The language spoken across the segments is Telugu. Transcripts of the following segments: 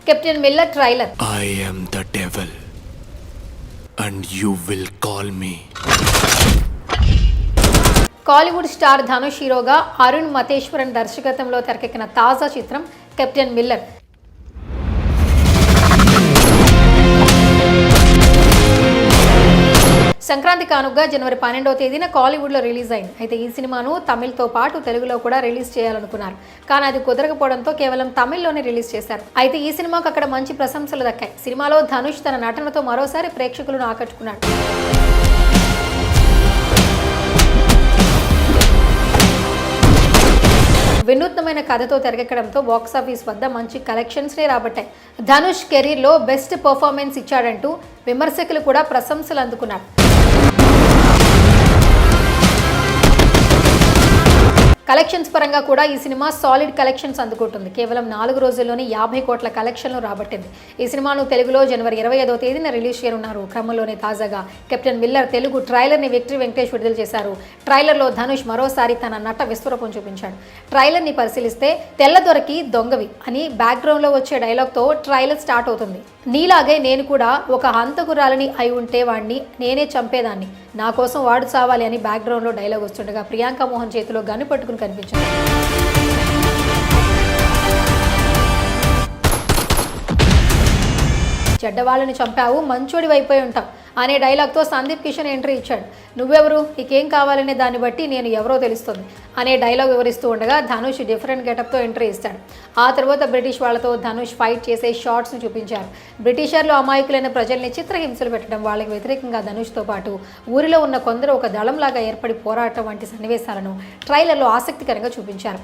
Captain Miller trailer. I am the devil and you will call me. Kollywood star Dhanush హీరోగా అరుణ్ మతేశ్వరన్ దర్శకత్వంలో తెరకెక్కిన తాజా చిత్రం కెప్టెన్ మిల్లర్. సంక్రాంతి కానుకగా జనవరి 12వ తేదీన కాలీవుడ్లో రిలీజ్ అయింది. అయితే ఈ సినిమాను తమిళ్తో పాటు తెలుగులో కూడా రిలీజ్ చేయాలనుకున్నారు. కానీ అది కుదరకపోవడంతో కేవలం తమిళ్లోనే రిలీజ్ చేశారు. అయితే ఈ సినిమాకు అక్కడ మంచి ప్రశంసలు దక్కాయి. సినిమాలో ధనుష్ తన నటనతో మరోసారి ప్రేక్షకులను ఆకట్టుకున్నాడు. వినూత్నమైన కథతో తెరకెక్కడంతో బాక్సాఫీస్ వద్ద మంచి కలెక్షన్స్నే రాబట్టాయి. ధనుష్ కెరీర్లో బెస్ట్ పర్ఫార్మెన్స్ ఇచ్చాడంటూ విమర్శకులు కూడా ప్రశంసలు అందుకున్నారు. కలెక్షన్స్ పరంగా కూడా ఈ సినిమా సాలిడ్ కలెక్షన్స్ అందుకుంటుంది. కేవలం 4 రోజుల్లోనే 50 కోట్ల కలెక్షన్లు రాబట్టింది. ఈ సినిమాను తెలుగులో జనవరి 25వ తేదీన రిలీజ్ చేయనున్నారు. క్రమంలోనే తాజాగా కెప్టెన్ మిల్లర్ తెలుగు ట్రైలర్ని విక్టరీ వెంకటేష్ విడుదల చేశారు. ట్రైలర్లో ధనుష్ మరోసారి తన నట విశ్వరూపం చూపించాడు. ట్రైలర్ని పరిశీలిస్తే తెల్లదొరకి దొంగవి అని బ్యాక్గ్రౌండ్లో వచ్చే డైలాగ్తో ట్రైలర్ స్టార్ట్ అవుతుంది. నీలాగే నేను కూడా ఒక హంతకురాలని అయి ఉంటే వాడిని నేనే చంపేదాన్ని, నా కోసం వాడు చావాలి అని బ్యాక్గ్రౌండ్లో డైలాగ్ వస్తుండగా ప్రియాంక మోహన్ చేతిలో గన్ను పట్టుకుని కనిపించింది. చెడ్డవాళ్ళని చంపావు, మంచోడి వైపోయి ఉంటావు అనే డైలాగ్తో సందీప్ కిషన్ ఎంట్రీ ఇచ్చాడు. నువ్వెవరు, నీకేం కావాలనే దాన్ని బట్టి నేను ఎవరో తెలుస్తుంది అనే డైలాగ్ వివరిస్తూ ఉండగా ధనుష్ డిఫరెంట్ గెటప్తో ఎంట్రీ ఇస్తాడు. ఆ తర్వాత బ్రిటిష్ వాళ్లతో ధనుష్ ఫైట్ చేసే షార్ట్స్ను చూపించారు. బ్రిటిషర్లు అమాయకులైన ప్రజల్ని చిత్రహింసలు పెట్టడం, వాళ్ళకి వ్యతిరేకంగా ధనుష్తో పాటు ఊరిలో ఉన్న కొందరు ఒక దళంలాగా ఏర్పడి పోరాటం వంటి సన్నివేశాలను ట్రైలర్లో ఆసక్తికరంగా చూపించారు.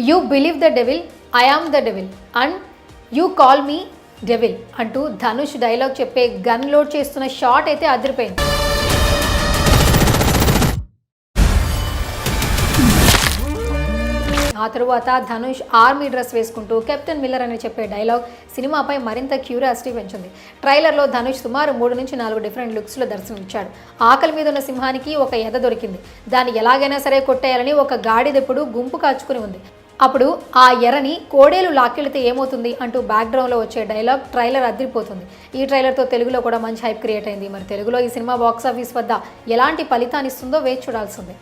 You believe the devil, I am the devil and you call me devil అంటూ ధనుష్ డైలాగ్ చెప్పే గన్ లోడ్ చేస్తున్న షాట్ అయితే అదిరిపోయింది. ఆ తరువాత ధనుష్ ఆర్మీ డ్రెస్ వేసుకుంటూ కెప్టెన్ మిల్లర్ అని చెప్పే డైలాగ్ సినిమాపై మరింత క్యూరియాసిటీ పెంచింది. ట్రైలర్లో ధనుష్ సుమారు 3 నుంచి 4 డిఫరెంట్ లుక్స్లో దర్శనమిచ్చాడు. ఆకలి మీద ఉన్న సింహానికి ఒక ఎద దొరికింది. దాన్ని ఎలాగైనా సరే కొట్టేయాలని ఒక గాడిదెప్పుడు గుంపు కాచుకుని ఉంది. అప్పుడు ఆ ఎర్రని కోడేలు లాక్కెళితే ఏమవుతుంది అంటూ బ్యాక్గ్రౌండ్లో వచ్చే డైలాగ్ ట్రైలర్ అదిరిపోతుంది. ఈ ట్రైలర్తో తెలుగులో కూడా మంచి హైప్ క్రియేట్ అయింది. మరి తెలుగులో ఈ సినిమా బాక్సాఫీస్ వద్ద ఎలాంటి ఫలితాన్ని ఇస్తుందో వేచి చూడాల్సిందే.